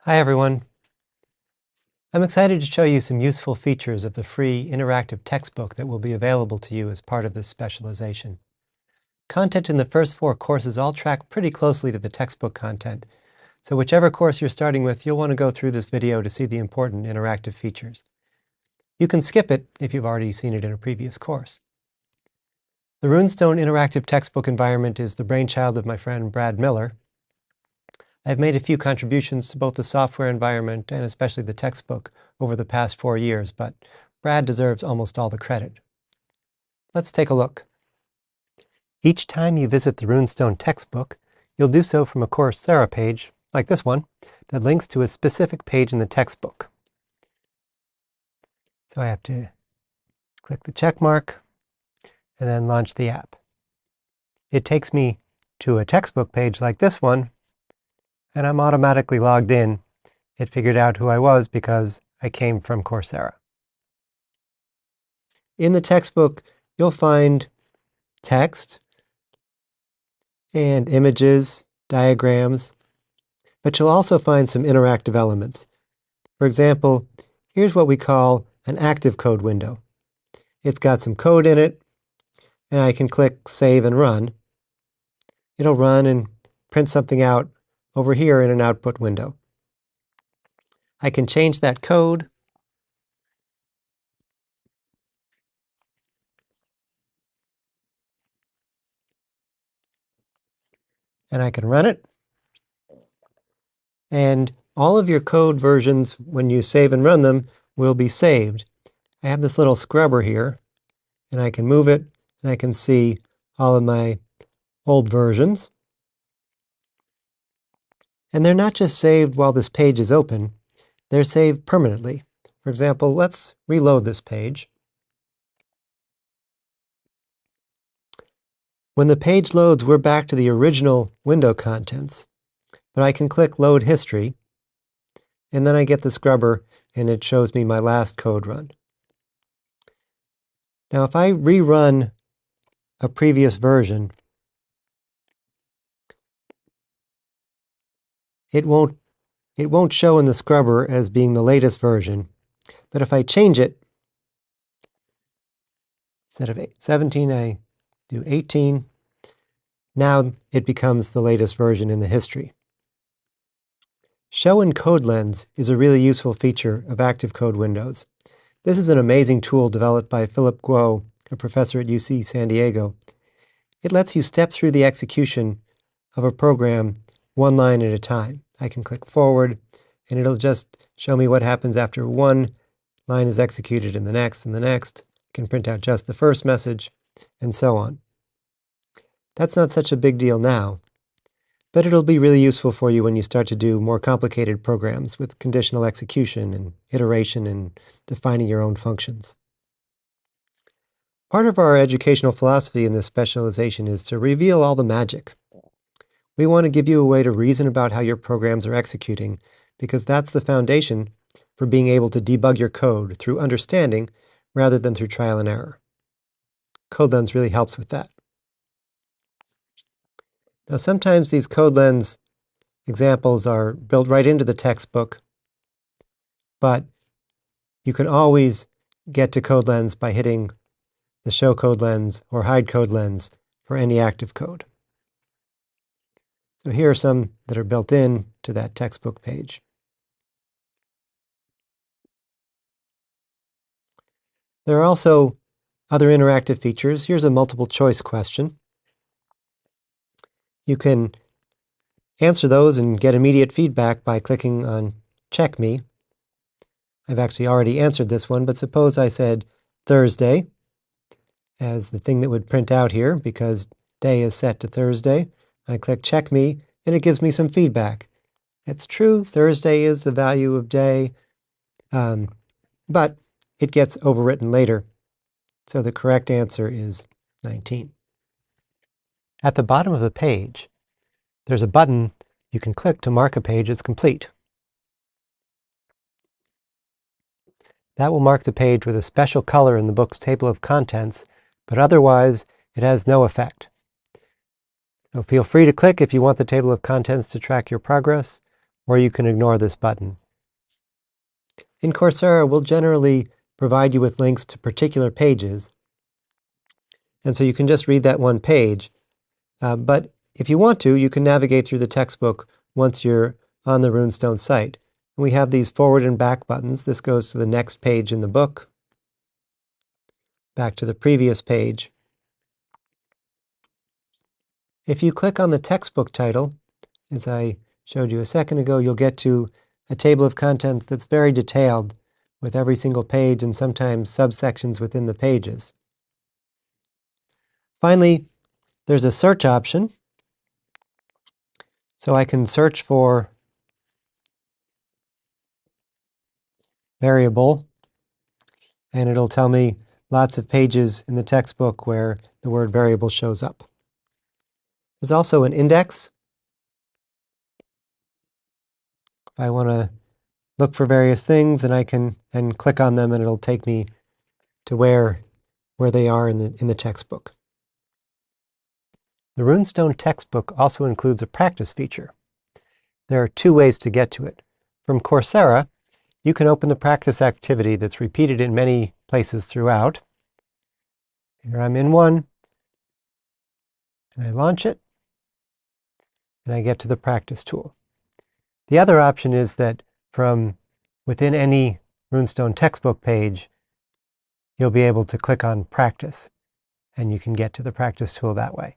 Hi everyone. I'm excited to show you some useful features of the free interactive textbook that will be available to you as part of this specialization. Content in the first 4 courses all track pretty closely to the textbook content, so whichever course you're starting with, you'll want to go through this video to see the important interactive features. You can skip it if you've already seen it in a previous course. The Runestone interactive textbook environment is the brainchild of my friend Brad Miller. I've made a few contributions to both the software environment and especially the textbook over the past 4 years, but Brad deserves almost all the credit. Let's take a look. Each time you visit the Runestone textbook, you'll do so from a Coursera page, like this one, that links to a specific page in the textbook. So I have to click the check mark and then launch the app. It takes me to a textbook page like this one, and I'm automatically logged in. It figured out who I was because I came from Coursera. In the textbook, you'll find text and images, diagrams, but you'll also find some interactive elements. For example, here's what we call an active code window. It's got some code in it, and I can click Save and Run. It'll run and print something out over here in an output window. I can change that code. And I can run it. And all of your code versions, when you save and run them, will be saved. I have this little scrubber here, and I can move it, and I can see all of my old versions. And they're not just saved while this page is open, they're saved permanently. For example, let's reload this page. When the page loads, we're back to the original window contents, but I can click Load History, and then I get the scrubber, and it shows me my last code run. Now, if I rerun a previous version, it won't show in the scrubber as being the latest version. But if I change it, instead of 17, I do 18. Now it becomes the latest version in the history. Show in Code Lens is a really useful feature of Active Code Windows. This is an amazing tool developed by Philip Guo, a professor at UC San Diego. It lets you step through the execution of a program one line at a time. I can click forward, and it'll just show me what happens after one line is executed and the next and the next. I can print out just the first message, and so on. That's not such a big deal now, but it'll be really useful for you when you start to do more complicated programs with conditional execution and iteration and defining your own functions. Part of our educational philosophy in this specialization is to reveal all the magic. We want to give you a way to reason about how your programs are executing, because that's the foundation for being able to debug your code through understanding rather than through trial and error. CodeLens really helps with that. Now, sometimes these CodeLens examples are built right into the textbook, but you can always get to CodeLens by hitting the Show CodeLens or Hide CodeLens for any active code. So here are some that are built in to that textbook page. There are also other interactive features. Here's a multiple choice question. You can answer those and get immediate feedback by clicking on Check Me. I've actually already answered this one, but suppose I said Thursday as the thing that would print out here because day is set to Thursday. I click Check Me, and it gives me some feedback. It's true, Thursday is the value of day, but it gets overwritten later. So the correct answer is 19. At the bottom of the page, there's a button you can click to mark a page as complete. That will mark the page with a special color in the book's table of contents, but otherwise it has no effect. So feel free to click if you want the table of contents to track your progress, or you can ignore this button. In Coursera, we'll generally provide you with links to particular pages, and so you can just read that one page. But if you want to, you can navigate through the textbook once you're on the Runestone site. We have these forward and back buttons. This goes to the next page in the book, back to the previous page. If you click on the textbook title, as I showed you a second ago, you'll get to a table of contents that's very detailed with every single page and sometimes subsections within the pages. Finally, there's a search option. So I can search for variable, and it'll tell me lots of pages in the textbook where the word variable shows up. There's also an index. If I want to look for various things, and I can click on them, and it'll take me to where they are in the textbook. The Runestone textbook also includes a practice feature. There are two ways to get to it. From Coursera, you can open the practice activity that's repeated in many places throughout. Here I'm in one, and I launch it, and I get to the practice tool. The other option is that from within any Runestone textbook page, you'll be able to click on Practice, and you can get to the practice tool that way.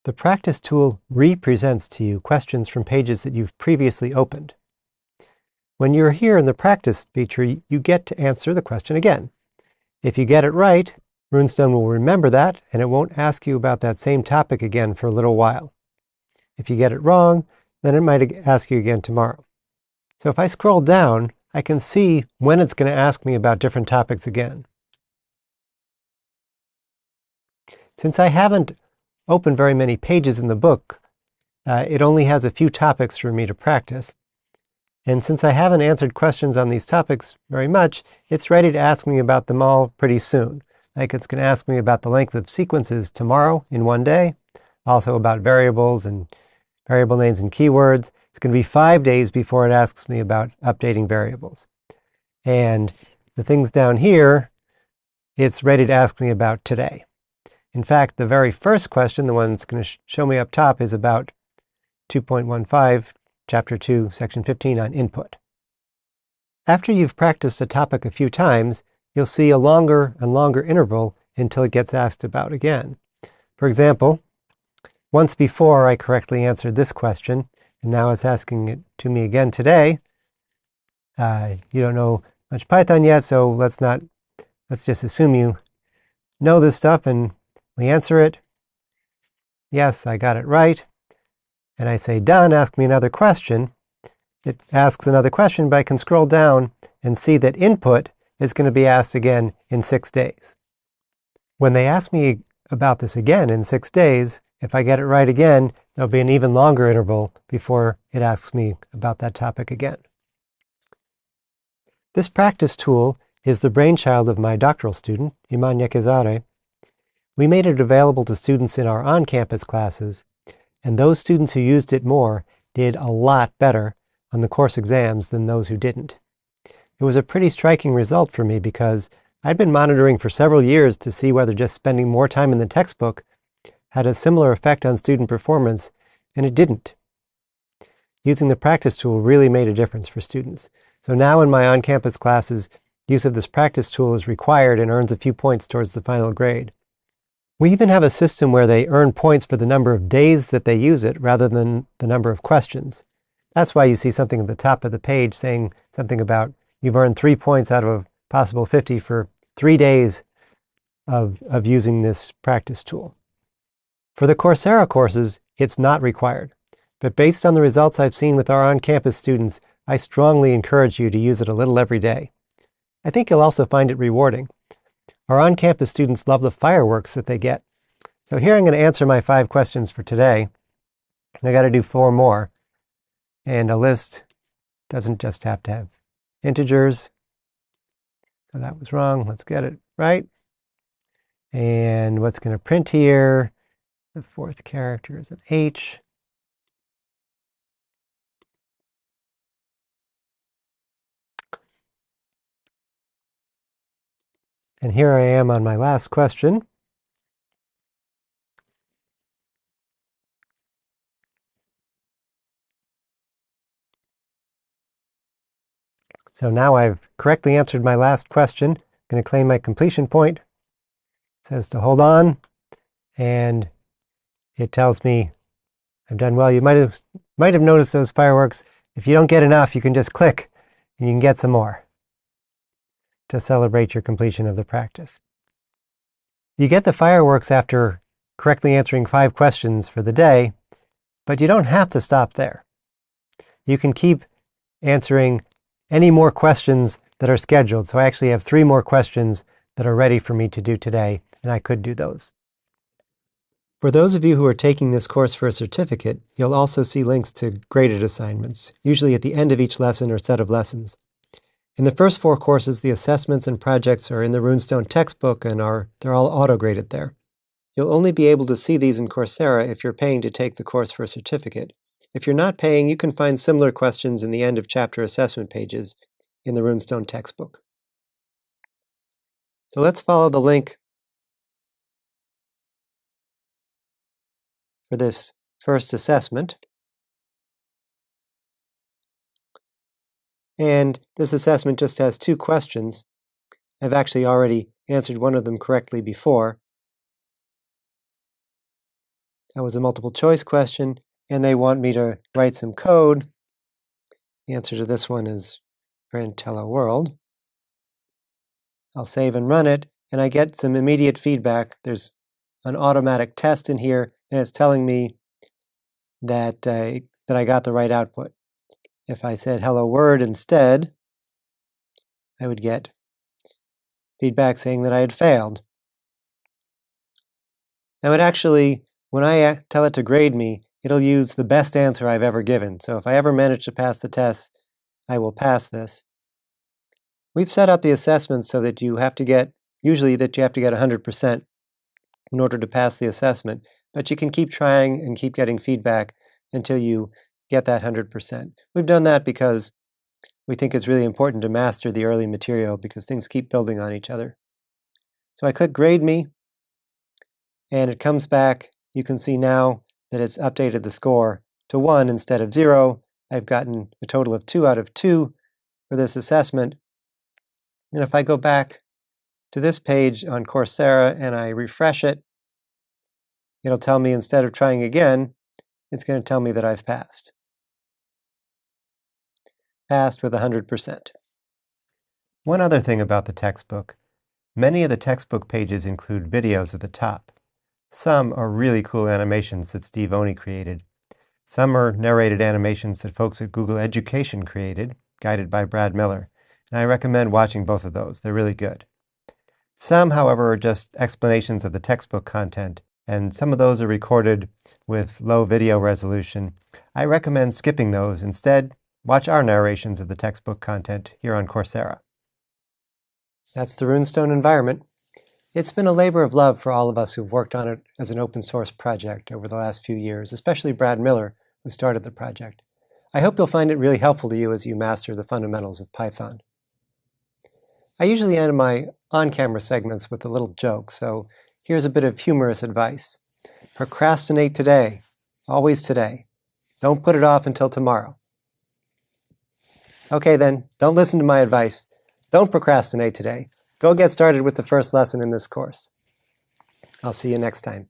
The practice tool represents to you questions from pages that you've previously opened. When you're here in the practice feature, you get to answer the question again. If you get it right, Runestone will remember that, and it won't ask you about that same topic again for a little while. If you get it wrong, then it might ask you again tomorrow. So if I scroll down, I can see when it's going to ask me about different topics again. Since I haven't opened very many pages in the book, it only has a few topics for me to practice. And since I haven't answered questions on these topics very much, it's ready to ask me about them all pretty soon. Like it's going to ask me about the length of sequences tomorrow in one day, also about variables and variable names and keywords. It's going to be 5 days before it asks me about updating variables. And the things down here, it's ready to ask me about today. In fact, the very first question, the one that's going to show me up top, is about 2.15, Chapter 2, Section 15 on input. After you've practiced a topic a few times, you'll see a longer and longer interval until it gets asked about again. For example, once before I correctly answered this question, and now it's asking it to me again today. You don't know much Python yet, so let's just assume you know this stuff, and we answer it. Yes, I got it right. And I say done, ask me another question. It asks another question, but I can scroll down and see that input is going to be asked again in 6 days. When they ask me about this again in 6 days, if I get it right again, there'll be an even longer interval before it asks me about that topic again. This practice tool is the brainchild of my doctoral student, Iman Yekezadeh. We made it available to students in our on-campus classes, and those students who used it more did a lot better on the course exams than those who didn't. It was a pretty striking result for me because I'd been monitoring for several years to see whether just spending more time in the textbook had a similar effect on student performance, and it didn't. Using the practice tool really made a difference for students. So now in my on-campus classes, use of this practice tool is required and earns a few points towards the final grade. We even have a system where they earn points for the number of days that they use it rather than the number of questions. That's why you see something at the top of the page saying something about you've earned 3 points out of a possible 50 for 3 days of using this practice tool. For the Coursera courses, it's not required. But based on the results I've seen with our on-campus students, I strongly encourage you to use it a little every day. I think you'll also find it rewarding. Our on-campus students love the fireworks that they get. So here I'm going to answer my 5 questions for today. I got to do 4 more. And a list doesn't just have to have integers. So that was wrong. Let's get it right. And what's going to print here? The 4th character is an H. And here I am on my last question. So now I've correctly answered my last question. I'm going to claim my completion point. It says to hold on, and it tells me I've done well. You might have noticed those fireworks. If you don't get enough, you can just click and you can get some more to celebrate your completion of the practice. You get the fireworks after correctly answering 5 questions for the day, but you don't have to stop there. You can keep answering any more questions that are scheduled. So I actually have 3 more questions that are ready for me to do today, and I could do those. For those of you who are taking this course for a certificate, you'll also see links to graded assignments, usually at the end of each lesson or set of lessons. In the first 4 courses, the assessments and projects are in the Runestone textbook and they're all auto-graded there. You'll only be able to see these in Coursera if you're paying to take the course for a certificate. If you're not paying, you can find similar questions in the end of chapter assessment pages in the Runestone textbook. So let's follow the link for this first assessment. And this assessment just has 2 questions. I've actually already answered one of them correctly before. That was a multiple choice question, and they want me to write some code. The answer to this one is Grand Hello World. I'll save and run it, and I get some immediate feedback. There's an automatic test in here, and it's telling me that I got the right output. If I said hello world instead, I would get feedback saying that I had failed. Now it actually, when I tell it to grade me, it'll use the best answer I've ever given. So if I ever manage to pass the test, I will pass this. We've set up the assessments so that you have to get, usually that you have to get 100% in order to pass the assessment, but you can keep trying and keep getting feedback until you get that 100%. We've done that because we think it's really important to master the early material because things keep building on each other. So I click Grade Me, and it comes back. You can see now that it's updated the score to 1 instead of 0. I've gotten a total of 2 out of 2 for this assessment. And if I go back to this page on Coursera and I refresh it, it'll tell me instead of trying again, it's going to tell me that I've passed. Passed with 100%. One other thing about the textbook. Many of the textbook pages include videos at the top. Some are really cool animations that Steve Oni created. Some are narrated animations that folks at Google Education created, guided by Brad Miller. And I recommend watching both of those. They're really good. Some, however, are just explanations of the textbook content, and some of those are recorded with low video resolution. I recommend skipping those. Instead, watch our narrations of the textbook content here on Coursera. That's the Runestone environment. It's been a labor of love for all of us who've worked on it as an open source project over the last few years, especially Brad Miller, who started the project. I hope you'll find it really helpful to you as you master the fundamentals of Python. I usually end my on-camera segments with a little joke, so here's a bit of humorous advice. Procrastinate today, always today. Don't put it off until tomorrow. Okay then, don't listen to my advice. Don't procrastinate today. Go get started with the first lesson in this course. I'll see you next time.